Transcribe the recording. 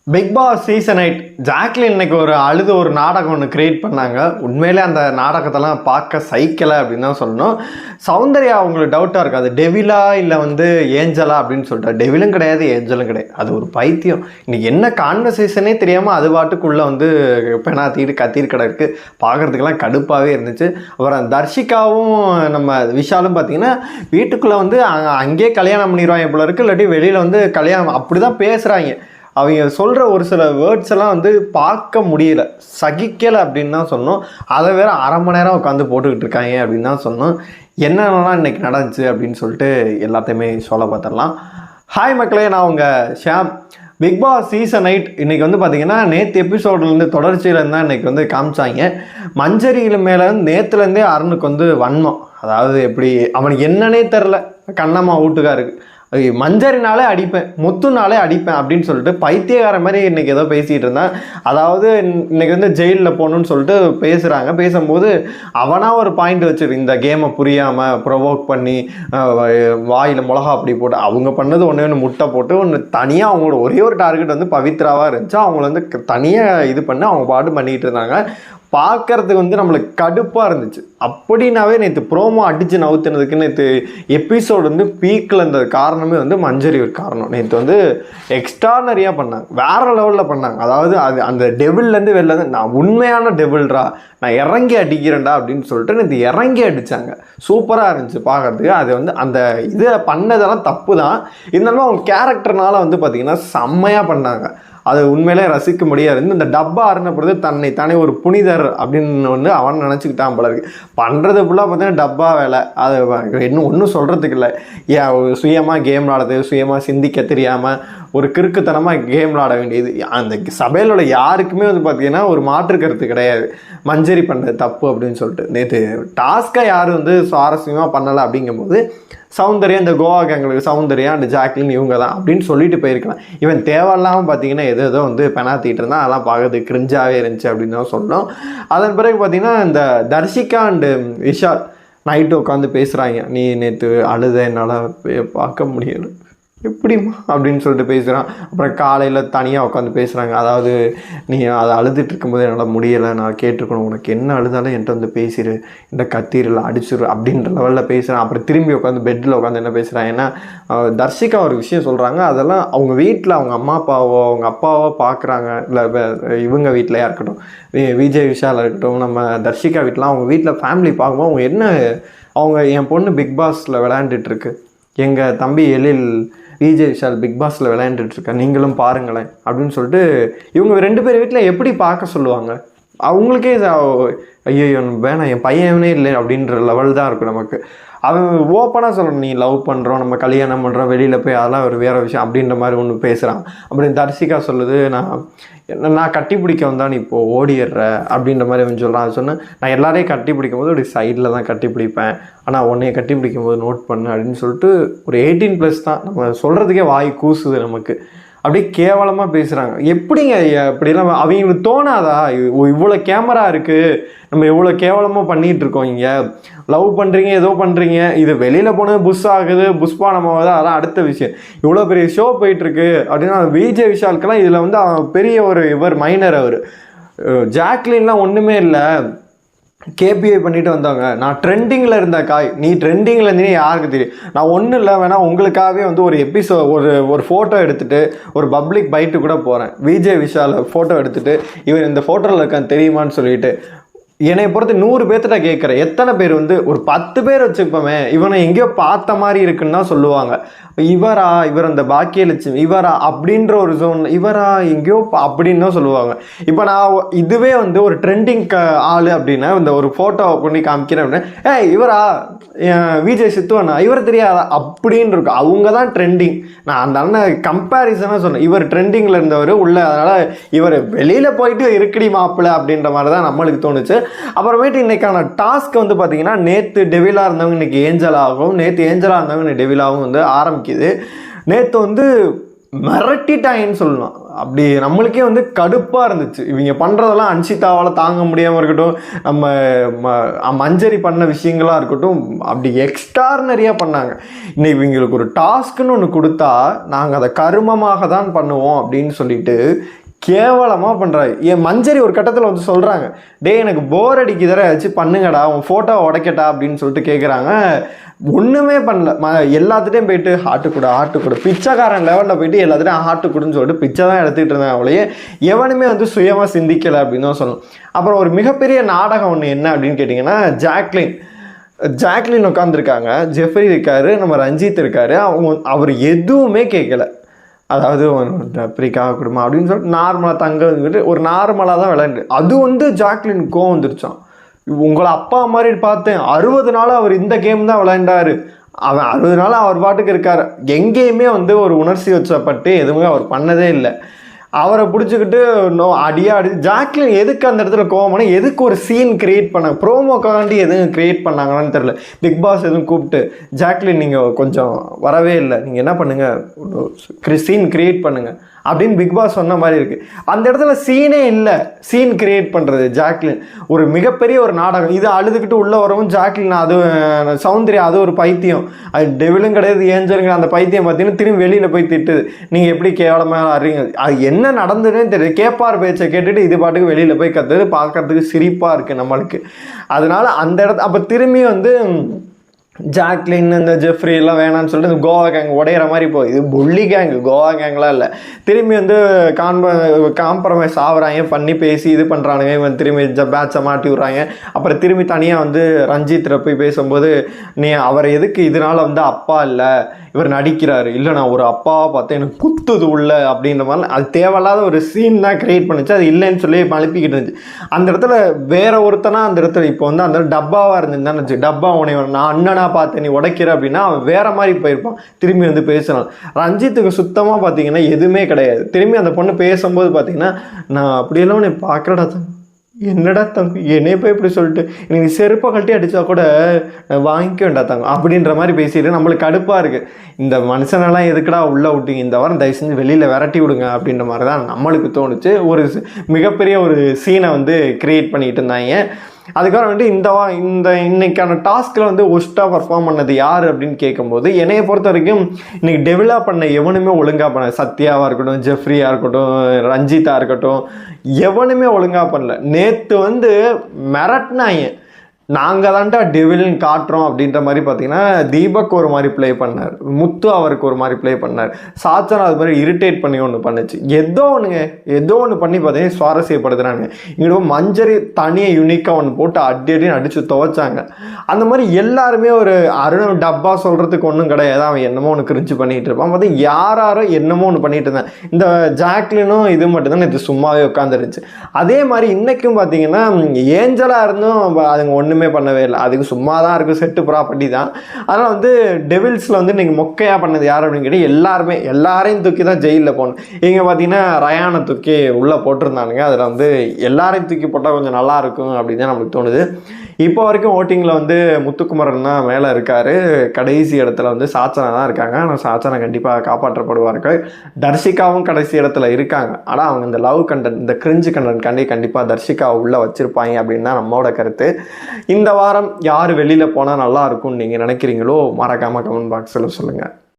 Big Boss season 8 Jacqueline இன்னைக்கு ஒரு நாடகம் ஒன்று கிரியேட் பண்ணாங்க. உண்மையிலே அந்த நாடகத்தெல்லாம் பார்க்க சைக்கிளை அப்படின்னு தான் சொல்லணும். சௌந்தர்யா அவங்களுக்கு டவுட்டாக இருக்குது, அது டெவிலா இல்லை ஏஞ்சலா அப்படின்னு சொல்லிட்டு. டெவிலும் கிடையாது, ஏஞ்சலும் கிடையாது, அது ஒரு பைத்தியம். இன்னைக்கு என்ன கான்வர்சேஷனே தெரியாமல் அது பாட்டுக்குள்ளே பெணாத்திட்டு கத்திட்டு கிடக்கு. பார்க்குறதுக்கெல்லாம் கடுப்பாகவே இருந்துச்சு. அப்புறம் தர்ஷிகாவும் நம்ம விஷாலும் பார்த்தீங்கன்னா வீட்டுக்குள்ளே அங்கேயே கல்யாணம் பண்ணிடுவாங்க போல இருக்குது, இல்லாட்டி வெளியில் கல்யாணம் அப்படி தான் பேசுகிறாங்க. அவங்க சொல்கிற ஒரு சில வேர்ட்ஸ் எல்லாம் பார்க்க முடியல, சகிக்கலை அப்படின்னு தான் சொன்னோம். அதை வேற அரை மணி நேரம் உட்காந்து போட்டுக்கிட்டு இருக்காங்க அப்படின்னு தான் சொன்னோம். என்னென்னலாம் இன்றைக்கி நடந்துச்சு அப்படின்னு சொல்லிட்டு எல்லாத்தையுமே சொல்ல பார்த்துடலாம். ஹாய் மக்களே, நான் உங்கள் ஷாம். பிக் பாஸ் சீசன் 8 இன்றைக்கி பார்த்தீங்கன்னா நேற்று எபிசோட்லேருந்து தொடர்ச்சியிலேருந்து தான் இன்றைக்கி காமிச்சாங்க. மஞ்சரியில் மேலே நேற்றுலேருந்தே அருணுக்கு வன்மம். அதாவது எப்படி அவனுக்கு என்னன்னே தெரில, கண்ணம்மா வீட்டுக்காருக்கு மஞ்சரினாலே அடிப்பேன், முத்துனாலே அடிப்பேன் அப்படின்னு சொல்லிட்டு பைத்தியகார மாதிரி இன்றைக்கி ஏதோ பேசிகிட்டு இருந்தான். அதாவது இன்றைக்கி ஜெயிலில் போகணுன்னு சொல்லிட்டு பேசுகிறாங்க. பேசும்போது அவனாக ஒரு பாயிண்ட் வச்சுரு, இந்த கேமை புரியாமல் ப்ரொவோக் பண்ணி வாயில் மிளகா அப்படி போட்டு அவங்க பண்ணது ஒன்று முட்டை போட்டு ஒன்று தனியாக அவங்களோட ஒரே ஒரு டார்கெட் பவித்ராவாக இருந்துச்சு. அவங்கள தனியாக இது பண்ணி அவங்க பாட்டு பண்ணிக்கிட்டு இருந்தாங்க. பார்க்கறதுக்கு நம்மளுக்கு கடுப்பாக இருந்துச்சு. அப்படின்னாவே நேற்று ப்ரோமோ அடித்து நவுத்துனதுக்கு நேற்று எபிசோடு பீக்கில் இருந்தது காரணமே மஞ்சரி ஒரு காரணம். நேற்று எக்ஸ்ட்ரானரியாக பண்ணாங்க, வேறு லெவலில் பண்ணாங்க. அதாவது அந்த டெவில்லேருந்து வெளில நான் உண்மையான டெவில்ரா, நான் இறங்கி அடிக்கிறேன்டா அப்படின்னு சொல்லிட்டு நேற்று இறங்கி அடித்தாங்க. சூப்பராக இருந்துச்சு பார்க்குறதுக்கு. அது அந்த இதை பண்ணதெல்லாம் தப்பு தான், இருந்தாலும் அவங்க கேரக்டர்னால பார்த்திங்கன்னா செம்மையாக பண்ணாங்க. அது உண்மையிலே ரசிக்க முடியாது. இந்த டப்பா அருணப்படுறது தன்னை தானே ஒரு புனிதர் அப்படின்னு அவன் நினச்சிக்கிட்டான் போல இருக்கு. பண்ணுறது ஃபுல்லாக பார்த்தீங்கன்னா டப்பா வேலை. அது இன்னும் ஒன்றும் சொல்கிறதுக்கு இல்லை. சுயமாக கேம் விளாடுறது, சுயமாக சிந்திக்க தெரியாமல் ஒரு கிறுக்குத்தனமாக கேம் விளாட வேண்டியது. அந்த சபையில் உள்ள யாருக்குமே பார்த்தீங்கன்னா ஒரு மாற்று கருத்து கிடையாது, மஞ்சரி பண்ணுறது தப்பு அப்படின்னு சொல்லிட்டு. நேற்று டாஸ்க்கை யாரும் சுவாரஸ்யமாக பண்ணலை அப்படிங்கும்போது சௌந்தர்யா, இந்த கோவா கேங்களுக்கு சௌந்தர்யா அண்ட் ஜாக்லின் இவங்க தான் அப்படின்னு சொல்லிட்டு போயிருக்கலாம். இவன் தேவையில்லாமல் பார்த்தீங்கன்னா ஏதோ பெணாத்திட்டு இருந்தான். அதெல்லாம் பார்க்கறதுக்கு கிரிஞ்சாகவே இருந்துச்சு அப்படின்னு தான் சொன்னோம். அதன் பிறகு பார்த்தீங்கன்னா இந்த தர்ஷிகா அண்டு விஷால் நைட்டு உட்காந்து பேசுகிறாங்க. நீ நேற்று அழுத, என்னால் பார்க்க முடியலை, எப்படிம்மா அப்படின்னு சொல்லிட்டு பேசுகிறான். அப்புறம் காலையில் தனியாக உட்காந்து பேசுகிறாங்க. அதாவது நீ அதை அழுதுட்டு இருக்கும்போது என்னால் முடியலை, நான் கேட்டிருக்கணும், உனக்கு என்ன அழுதாலும் என்கிட்ட பேசிடு, என்கிட்ட கத்திரில் அடிச்சிரு அப்படின்ற லெவலில் பேசுகிறேன். அப்புறம் திரும்பி உட்காந்து பெட்டில் உட்காந்து என்ன பேசுகிறான். ஏன்னா தர்ஷிகா ஒரு விஷயம் சொல்கிறாங்க, அதெல்லாம் அவங்க வீட்டில் அவங்க அம்மா அப்பாவோ அவங்க அப்பாவோ பார்க்குறாங்க. இல்லை இவங்க வீட்டிலையா இருக்கட்டும், விஜய் விஷாலாக இருக்கட்டும், நம்ம தர்ஷிகா வீட்டிலாம் அவங்க வீட்டில் ஃபேமிலி பார்க்கும்போது அவங்க என்ன, அவங்க என் பொண்ணு பிக் பாஸில் விளையாண்டுட்டுருக்கு, எங்கள் தம்பி எழில் விஜய் விஷால் பிக் பாஸில் விளையாண்டுட்டுருக்கேன், நீங்களும் பாருங்களேன் அப்படின்னு சொல்லிட்டு இவங்க 2 பேர் வீட்டில் எப்படி பார்க்க சொல்லுவாங்க. அவங்களுக்கே ஐயோ வேணாம், என் பையனே இல்லை அப்படின்ற லெவல் தான் இருக்கும் நமக்கு. அவன் ஓப்பனாக சொல்லணும், நீ லவ் பண்ணுறோம், நம்ம கல்யாணம் பண்ணுறோம், வெளியில் போய் அதெல்லாம் ஒரு வேறு விஷயம் அப்படின்ற மாதிரி ஒன்று பேசுகிறான். அப்படின்னு தர்ஷிகா சொல்லுது, நான் கட்டி பிடிக்க வந்தால் நீ இப்போது ஓடிடுற அப்படின்ற மாதிரி அவன் சொல்கிறான். அது சொன்னேன், நான் எல்லாரையும் கட்டி பிடிக்கும் போது அப்படி சைடில் தான் கட்டி பிடிப்பேன், ஆனால் உன்னைய கட்டி பிடிக்கும் போது நோட் பண்ணு அப்படின்னு சொல்லிட்டு ஒரு 18+ தான். நம்ம சொல்கிறதுக்கே வாய் கூசுது நமக்கு. அப்படியே கேவலமாக பேசுகிறாங்க. எப்படிங்க அப்படிலாம் அவங்களுக்கு தோணாதா? இவ்வளோ கேமரா இருக்குது, நம்ம எவ்வளோ கேவலமாக பண்ணிகிட்ருக்கோம், இங்கே லவ் பண்ணுறீங்க, ஏதோ பண்ணுறீங்க, இது வெளியில் போனது புஷ் ஆகுது, புஷ்பானமாகுது, அதெல்லாம் அடுத்த விஷயம். இவ்வளோ பெரிய ஷோ போயிட்டுருக்கு அப்படின்னா விஜய் விஷாலுக்கெல்லாம் இதில் பெரிய இவர் மைனர். அவர் ஜாக்லின்லாம் ஒன்றுமே இல்லை, கேபிஐ பண்ணிட்டு வந்தாங்க. நான் ட்ரெண்டிங்கில் இருந்த காய், நீ ட்ரெண்டிங்கில் இருந்தீங்க யாருக்கு தெரியும். நான் ஒன்றும் இல்லை, வேணால் உங்களுக்காகவே ஒரு எபிசோட் ஒரு ஃபோட்டோ எடுத்துகிட்டு ஒரு பப்ளிக் பைட்டு கூட போகிறேன். விஜய் விஷால் ஃபோட்டோ எடுத்துகிட்டு இவர் இந்த ஃபோட்டோவில் இருக்கான்னு தெரியுமான்னு சொல்லிட்டு என்னை பொறுத்து 100 பேர்த்திட்ட கேட்குறேன். எத்தனை பேர் ஒரு 10 பேர் வச்சுப்போமே, இவனை எங்கேயோ பார்த்த மாதிரி இருக்குன்னு தான் சொல்லுவாங்க. இவர் அந்த பாக்கியலட்சுமி இவரா அப்படின்ற ஒரு ஜோன், இவரா எங்கேயோ அப்படின்னு தான் சொல்லுவாங்க. இப்போ நான் இதுவே ஒரு ட்ரெண்டிங் ஆள் அப்படின்னா இந்த ஒரு ஃபோட்டோ பண்ணி காமிக்கிறேன் அப்படின்னா, இவரா விஜய் சித்துவனா, இவர் தெரியாதா அப்படின்னு இருக்கும். அவங்க தான் ட்ரெண்டிங். நான் அந்த அண்ணன் கம்பேரிசனாக சொன்னேன், இவர் ட்ரெண்டிங்கில் இருந்தவர் உள்ள, அதனால் இவர் வெளியில் போயிட்டு இருக்கடி மாப்பிள்ளை அப்படின்ற மாதிரி தான் நம்மளுக்கு தோணுச்சு. அப்புறமேட்டு இன்னைக்கான டாஸ்க் பார்த்தீங்கன்னா நேற்று டெவிலாக இருந்தவங்க இன்னைக்கு ஏஞ்சலாகவும், நேற்று ஏஞ்சலாக இருந்தவங்க இன்னைக்கு டெவிலாகவும் ஆரம்பிக்குது. நேற்று மிரட்டிட்டாங்கன்னு சொல்லலாம். அப்படி நம்மளுக்கே வந்து கடுப்பாக இருந்துச்சு. இவங்க பண்ணுறதெல்லாம் அன்ஷிதாவால் தாங்க முடியாமல் இருக்கட்டும், நம்ம மஞ்சரி பண்ண விஷயங்களாக இருக்கட்டும், அப்படி எக்ஸ்ட்ரார்னரியாக பண்ணாங்க. இன்னைக்கு இவங்களுக்கு ஒரு டாஸ்க்குன்னு ஒன்று கொடுத்தா நாங்கள் அதை கருமமாக தான் பண்ணுவோம் அப்படின்னு சொல்லிட்டு கேவலமாக பண்ணுறாரு. என் மஞ்சரி ஒரு கட்டத்தில் வந்து சொல்கிறாங்க, டே எனக்கு போர் அடிக்குதர வச்சு பண்ணுங்கடா, உன் ஃபோட்டோவை உடைக்கட்டா அப்படின்னு சொல்லிட்டு கேட்குறாங்க. ஒன்றுமே பண்ணல. எல்லாத்துட்டையும் போயிட்டு ஹார்ட்டு கூட பிச்சைக்காரன் லெவலில் போயிட்டு எல்லாத்துட்டையும் ஹார்ட்டு கொடுன்னு சொல்லிட்டு பிச்சை தான் எடுத்துகிட்டு இருந்தாங்க. அவளையே எவனுமே வந்து சுயமாக சிந்திக்கலை அப்படின்னு தான் சொல்லணும். அப்புறம் ஒரு மிகப்பெரிய நாடகம் ஒன்று என்ன அப்படின்னு கேட்டிங்கன்னா, ஜாக்லின் உட்காந்துருக்காங்க, ஜெஃப்ரி இருக்காரு, நம்ம ரஞ்சித் இருக்காரு. அவர் எதுவுமே கேட்கல. அதாவது டப்ரிக்காக கொடுமா அப்படின்னு சொல்லிட்டு நார்மலாக தங்க ஒரு நார்மலாக தான் விளையாண்டு. அது வந்து ஜாக்லின் கோவம் வந்துருச்சான். உங்களை அப்பா மாதிரி பார்த்தேன், 60 நாள் அவர் இந்த கேம் தான் விளையாண்டாரு, அவன் 60 நாள் அவர் பாட்டுக்கு இருக்கார், எங்கேயுமே வந்து ஒரு உணர்ச்சி வச்சப்பட்டு எதுவுமே அவர் பண்ணதே இல்லை. அவரை பிடிச்சிக்கிட்டு அடி ஜாக்லின் எதுக்கு அந்த இடத்துல கோவமான, எதுக்கு ஒரு சீன் கிரியேட் பண்ணாங்க, ப்ரோமோக்காண்டி எதுவும் கிரியேட் பண்ணாங்கன்னு தெரியல. பிக் பாஸ் எதுவும் கூப்பிட்டு ஜாக்லின் நீங்கள் கொஞ்சம் வரவே இல்லை, நீங்கள் என்ன பண்ணுங்கள் சீன் கிரியேட் பண்ணுங்கள் அப்படின்னு பிக் பாஸ் சொன்ன மாதிரி இருக்குது. அந்த இடத்துல சீனே இல்லை, சீன் கிரியேட் பண்ணுறது ஜாக்லின். ஒரு மிகப்பெரிய ஒரு நாடகம் இது. அழுதுகிட்டு உள்ளே வரவும் ஜாக்லின் அது சௌந்தர்யா அது ஒரு பைத்தியம், அது டெவிலும் கிடையாது ஏஞ்சலுங்க, அந்த பைத்தியம் பார்த்தீங்கன்னா திரும்பி வெளியில் போய் திட்டுது, நீங்கள் எப்படி கேவலமாக அறிங்க, அது என்ன நடந்துன்னு தெரியுது. கேட்பார் பேச்சை கேட்டுட்டு இது பாட்டுக்கு வெளியில் போய் கத்துது, பார்க்கறதுக்கு சிரிப்பாக இருக்குது நம்மளுக்கு. அதனால அந்த இடத்த அப்போ திரும்பி வந்து ஜாக்லின் இந்த ஜெஃப்ரி எல்லாம் வேணான்னு சொல்லிட்டு இந்த கோவா கேங் உடையிற மாதிரி போகுது. இது புள்ளி கேங்கு, கோவா கேங்லாம் இல்லை. திரும்பி வந்து காம்ப்ரமைஸ் ஆகுறாங்க, பண்ணி பேசி இது பண்ணுறானுங்க. இவன் திரும்பி பேட்சை மாட்டி விட்றாங்க. அப்புறம் திரும்பி தனியாக வந்து ரஞ்சித்தில் போய் பேசும்போது, நீ அவர் எதுக்கு இதனால் வந்து அப்பா இல்லை, இவர் நடிக்கிறாரு, இல்லை நான் ஒரு அப்பாவை பார்த்து எனக்கு குத்துது உள்ள அப்படின்ற மாதிரி. அது தேவையில்லாத ஒரு சீன் தான் கிரியேட் பண்ணிச்சு. அது இல்லைன்னு சொல்லி அனுப்பிக்கிட்டு இருந்துச்சு. அந்த இடத்துல வேற ஒருத்தனா அந்த இடத்துல இப்போ வந்து அந்த டப்பாவாக இருந்துச்சு, டப்பா உனைய நான் அண்ணனா பார்த்து நீ உடைக்கிற அப்படின்னா அவன் வேற மாதிரி போயிருப்பான். திரும்பி வந்து பேசணும். ரஞ்சித்துக்கு சுத்தமாக பார்த்தீங்கன்னா எதுவுமே கிடையாது. திரும்பி அந்த பொண்ணு பேசும்போது பார்த்தீங்கன்னா, நான் அப்படியெல்லாம் உன்னை பார்க்கறடா தங்க, என்னடா தங்க என்னைய போய் இப்படி சொல்லிட்டு எனக்கு செருப்பை கழட்டி அடித்தா கூட வாங்கிக்க வேண்டாம் தங்க அப்படின்ற மாதிரி பேசிட்டு நம்மளுக்கு கடுப்பாக இருக்குது. இந்த மனுஷனெல்லாம் எதுக்குடா உள்ளே விட்டீங்க, இந்த வாரம் தயவு செஞ்சு வெளியில் விரட்டி விடுங்க அப்படின்ற மாதிரி தான் நம்மளுக்கு தோணுச்சு. ஒரு மிகப்பெரிய ஒரு சீனை வந்து கிரியேட் பண்ணிட்டு இருந்தாங்க. அதுக்காக வந்துட்டு இன்னைக்கான டாஸ்கில் வந்து ஒஸ்ட்டாக பர்ஃபார்ம் பண்ணது யார் அப்படின்னு கேட்கும்போது, என்னையை பொறுத்த வரைக்கும் இன்னைக்கு டெவலப் பண்ண எவனுமே ஒழுங்காக பண்ண, சத்யாவாக இருக்கட்டும், ஜெஃப்ரியாக இருக்கட்டும், ரஞ்சித்தாக இருக்கட்டும், எவனுமே ஒழுங்காக பண்ணல. நேற்று வந்து மிரட்டினாங்க, நாங்கள் தான்டா டெவில்னு காட்டுறோம் அப்படின்ற மாதிரி. பார்த்தீங்கன்னா தீபக் ஒரு மாதிரி ப்ளே பண்ணார், முத்து அவருக்கு ஒரு மாதிரி ப்ளே பண்ணார், சாச்சனா அது மாதிரி இரிட்டேட் பண்ணி ஒன்று பண்ணுச்சு. ஏதோ ஒன்று பண்ணி பார்த்தீங்கன்னா சுவாரஸ்யப்படுத்துறாங்க. இங்கே மஞ்சரி தனியாக யூனிக்காக ஒன்று போட்டு அடின்னு அடித்து துவைச்சாங்க. அந்த மாதிரி எல்லாருமே ஒரு அருண் டப்பா சொல்கிறதுக்கு ஒன்றும் கிடையாது, அவன் என்னமோ ஒன்று கிரிஞ்சு பண்ணிகிட்டு இருப்பான். பார்த்தா யாரோ என்னமோ ஒன்று பண்ணிட்டு இருந்தேன். இந்த ஜாக்லினும் இது மட்டும்தான் இது சும்மாவே உட்காந்துருச்சு. அதே மாதிரி இன்றைக்கும் பார்த்தீங்கன்னா ஏஞ்சலாக இருந்தும் அதுங்க ஒன்றுமே பண்ணவே இல்லை, அதுக்கு சும்மா தான் இருக்கும், செட்டு ப்ராப்பர்ட்டி தான். அதனால் வந்து டெவில்ஸில் வந்து நீங்கள் மொக்கையாக பண்ணது யார் அப்படின்னு கேட்டால் எல்லாரையும் தூக்கி தான் ஜெயிலில் போகணும். இங்கே பார்த்தீங்கன்னா ரயானை தூக்கி உள்ளே போட்டிருந்தானுங்க. அதில் வந்து எல்லாரையும் தூக்கி போட்டால் கொஞ்சம் நல்லா இருக்கும் அப்படின்னு தான் நம்மளுக்கு தோணுது. இப்போ வரைக்கும் ஓட்டிங்கில் வந்து முத்துக்குமரன் தான் மேலே இருக்கார், கடைசி இடத்துல வந்து சாச்சனா தான் இருக்காங்க. ஆனால் சாச்சனா கண்டிப்பாக காப்பாற்றப்படுவார்கள். தர்ஷிகாவும் கடைசி இடத்துல இருக்காங்க. ஆனால் அவங்க இந்த லவ் கண்டென்ட், இந்த கிரிஞ்சு கண்டென்ட் கண்டிப்பாக தர்ஷிகாவை உள்ளே வச்சுருப்பாங்க அப்படின்னு தான் நம்மளோட கருத்து. இந்த வாரம் யார் வெளியில் போனால் நல்லா இருக்கும்னு நீங்கள் நினைக்கிறீங்களோ மறக்காமல் கமெண்ட் பாக்ஸில் சொல்லுங்கள்.